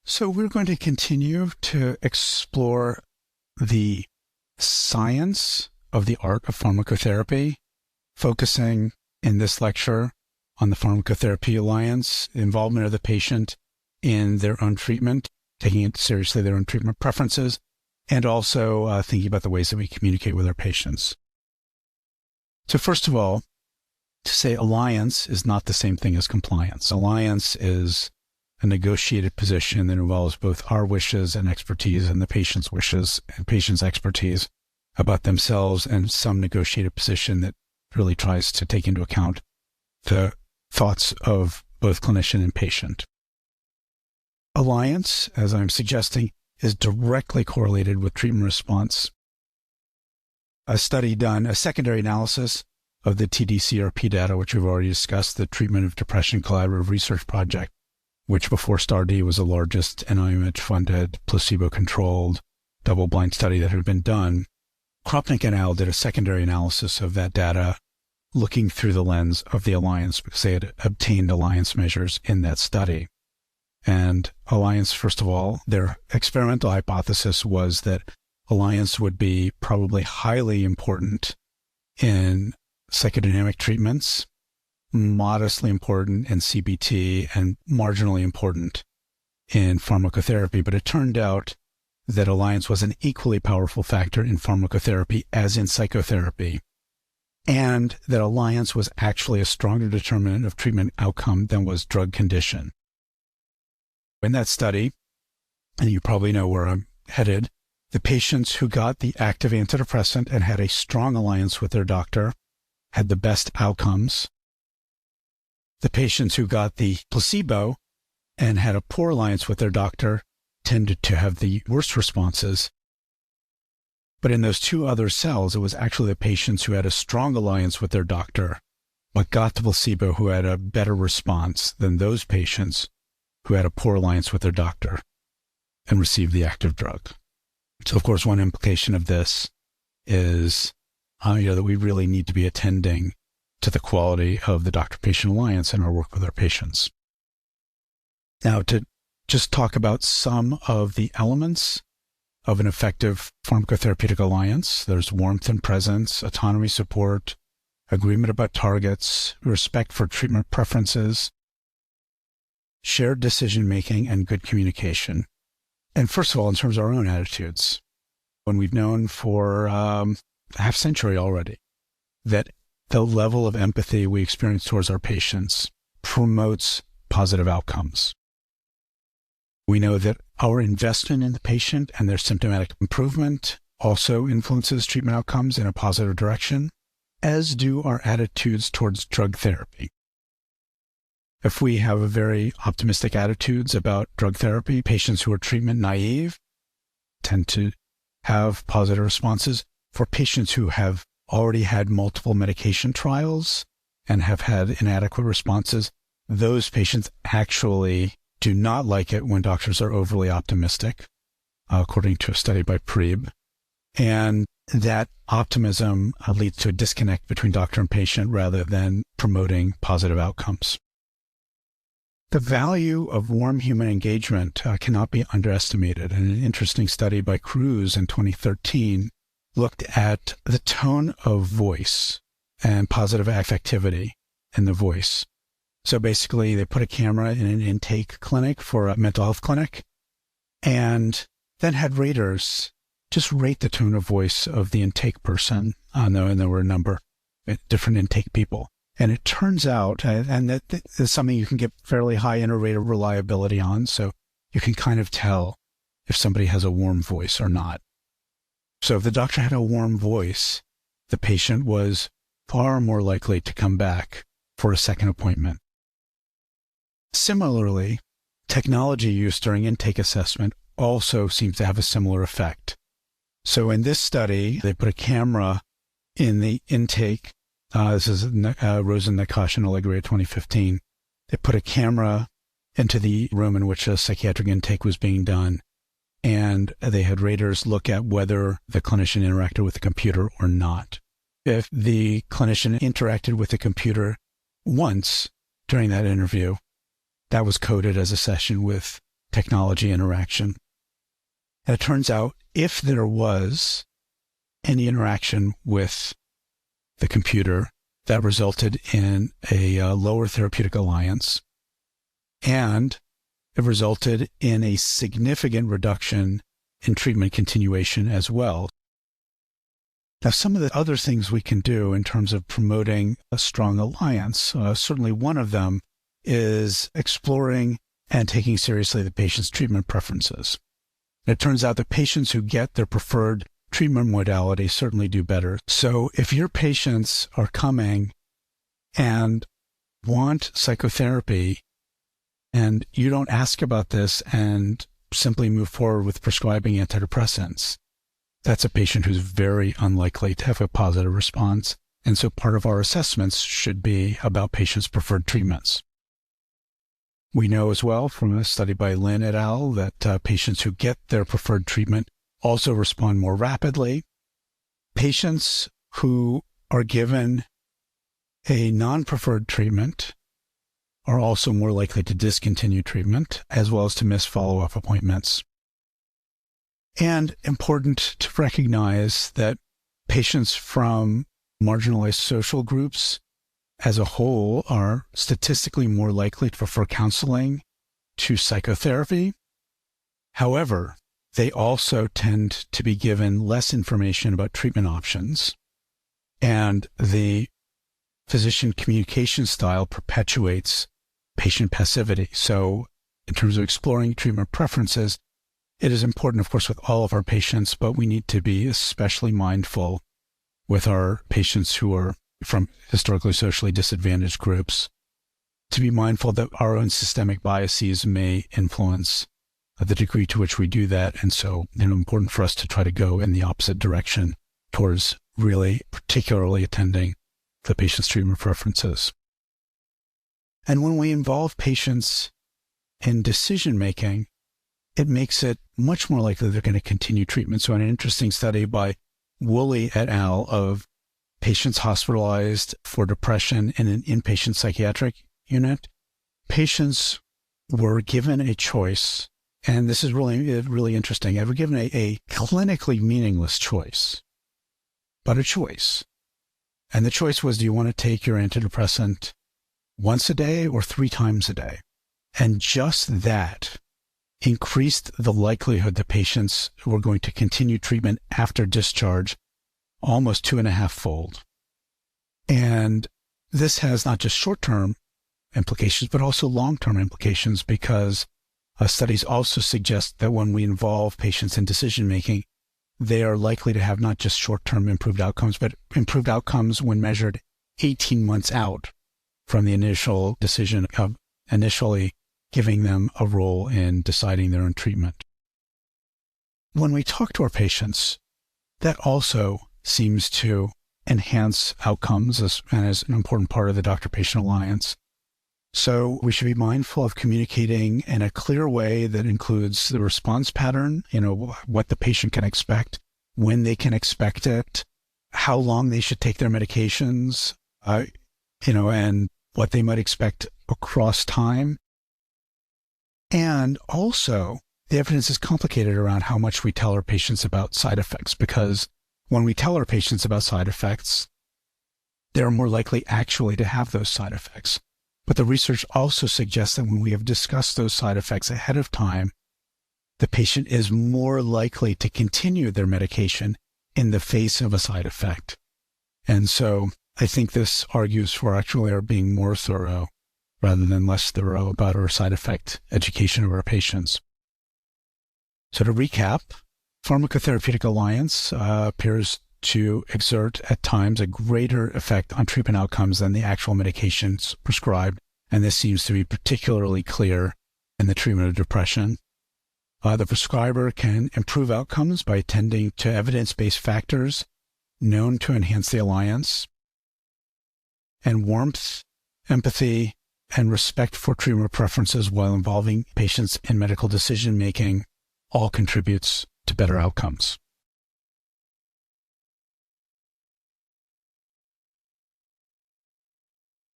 So we're going to continue to explore the science of the art of pharmacotherapy, focusing in this lecture on the Pharmacotherapy Alliance, involvement of the patient in their own treatment, taking it seriously, their own treatment preferences, and also thinking about the ways that we communicate with our patients. So first of all, to say alliance is not the same thing as compliance. Alliance is a negotiated position that involves both our wishes and expertise and the patient's wishes and patient's expertise about themselves, and some negotiated position that really tries to take into account the thoughts of both clinician and patient. Alliance, as I'm suggesting, is directly correlated with treatment response. A study done, a secondary analysis of the TDCRP data, which we've already discussed, the Treatment of Depression Collaborative Research Project, which before STAR-D was the largest NIMH-funded, placebo-controlled, double-blind study that had been done. Kropnik et al. Did a secondary analysis of that data, looking through the lens of the alliance, because they had obtained alliance measures in that study. And alliance, first of all, their experimental hypothesis was that alliance would be probably highly important in psychodynamic treatments, modestly important in CBT, and marginally important in pharmacotherapy. But it turned out that alliance was an equally powerful factor in pharmacotherapy as in psychotherapy, and that alliance was actually a stronger determinant of treatment outcome than was drug condition. In that study, and you probably know where I'm headed, the patients who got the active antidepressant and had a strong alliance with their doctor had the best outcomes. The patients who got the placebo and had a poor alliance with their doctor tended to have the worst responses. But in those two other cells, it was actually the patients who had a strong alliance with their doctor but got the placebo who had a better response than those patients who had a poor alliance with their doctor and received the active drug. So, of course, one implication of this is that we really need to be attending to the quality of the doctor-patient alliance in our work with our patients. Now, to just talk about some of the elements of an effective pharmacotherapeutic alliance, there's warmth and presence, autonomy support, agreement about targets, respect for treatment preferences, shared decision-making, and good communication. And first of all, in terms of our own attitudes, when we've known for a half century already that the level of empathy we experience towards our patients promotes positive outcomes. We know that our investment in the patient and their symptomatic improvement also influences treatment outcomes in a positive direction, as do our attitudes towards drug therapy. If we have a very optimistic attitudes about drug therapy, patients who are treatment naive tend to have positive responses. For patients who have already had multiple medication trials and have had inadequate responses, those patients actually do not like it when doctors are overly optimistic, according to a study by Prieb. And that optimism leads to a disconnect between doctor and patient rather than promoting positive outcomes. The value of warm human engagement cannot be underestimated. And an interesting study by Cruz in 2013 looked at the tone of voice and positive affectivity in the voice. So basically, they put a camera in an intake clinic for a mental health clinic and then had raters just rate the tone of voice of the intake person. And there were a number of different intake people. And it turns out, and that is something you can get fairly high inter rate of reliability on, so you can kind of tell if somebody has a warm voice or not. So if the doctor had a warm voice, the patient was far more likely to come back for a second appointment. Similarly, technology use during intake assessment also seems to have a similar effect. So in this study, they put a camera in the intake. This is Rosen, Nakash, and Allegria 2015. They put a camera into the room in which a psychiatric intake was being done, and they had raters look at whether the clinician interacted with the computer or not. If the clinician interacted with the computer once during that interview, that was coded as a session with technology interaction. And it turns out if there was any interaction with the computer that resulted in a lower therapeutic alliance, and it resulted in a significant reduction in treatment continuation as well. Now, some of the other things we can do in terms of promoting a strong alliance, certainly one of them is exploring and taking seriously the patient's treatment preferences. It turns out that patients who get their preferred treatment modality certainly do better. So if your patients are coming and want psychotherapy and you don't ask about this and simply move forward with prescribing antidepressants, that's a patient who's very unlikely to have a positive response. And so part of our assessments should be about patients' preferred treatments. We know as well from a study by Lin et al. That patients who get their preferred treatment also respond more rapidly. Patients who are given a non-preferred treatment are also more likely to discontinue treatment, as well as to miss follow-up appointments. And important to recognize that patients from marginalized social groups as a whole are statistically more likely to prefer counseling to psychotherapy. However, they also tend to be given less information about treatment options, and the physician communication style perpetuates patient passivity. So in terms of exploring treatment preferences, it is important, of course, with all of our patients, but we need to be especially mindful with our patients who are from historically socially disadvantaged groups, to be mindful that our own systemic biases may influence the degree to which we do that. And so it's important for us to try to go in the opposite direction towards really particularly attending the patient's treatment preferences. And when we involve patients in decision-making, it makes it much more likely they're going to continue treatment. So in an interesting study by Woolley et al. Of patients hospitalized for depression in an inpatient psychiatric unit, patients were given a choice, and this is really interesting. They were given a clinically meaningless choice, but a choice. And the choice was, do you want to take your antidepressant once a day or 3 times a day? And just that increased the likelihood that patients were going to continue treatment after discharge almost 2.5-fold. And this has not just short-term implications, but also long-term implications, because studies also suggest that when we involve patients in decision-making, they are likely to have not just short-term improved outcomes, but improved outcomes when measured 18 months out from the initial decision of initially giving them a role in deciding their own treatment. When we talk to our patients, that also seems to enhance outcomes and is an important part of the doctor-patient alliance. So we should be mindful of communicating in a clear way that includes the response pattern, what the patient can expect, when they can expect it, how long they should take their medications, and what they might expect across time. And also, the evidence is complicated around how much we tell our patients about side effects, because when we tell our patients about side effects, they're more likely actually to have those side effects. But the research also suggests that when we have discussed those side effects ahead of time, the patient is more likely to continue their medication in the face of a side effect. And so I think this argues for actually our being more thorough rather than less thorough about our side effect education of our patients. So to recap, farmacotherapeutic alliance appears to exert at times a greater effect on treatment outcomes than the actual medications prescribed, and this seems to be particularly clear in the treatment of depression. The prescriber can improve outcomes by attending to evidence-based factors known to enhance the alliance, and warmth, empathy, and respect for treatment preferences while involving patients in medical decision-making all contributes to better outcomes.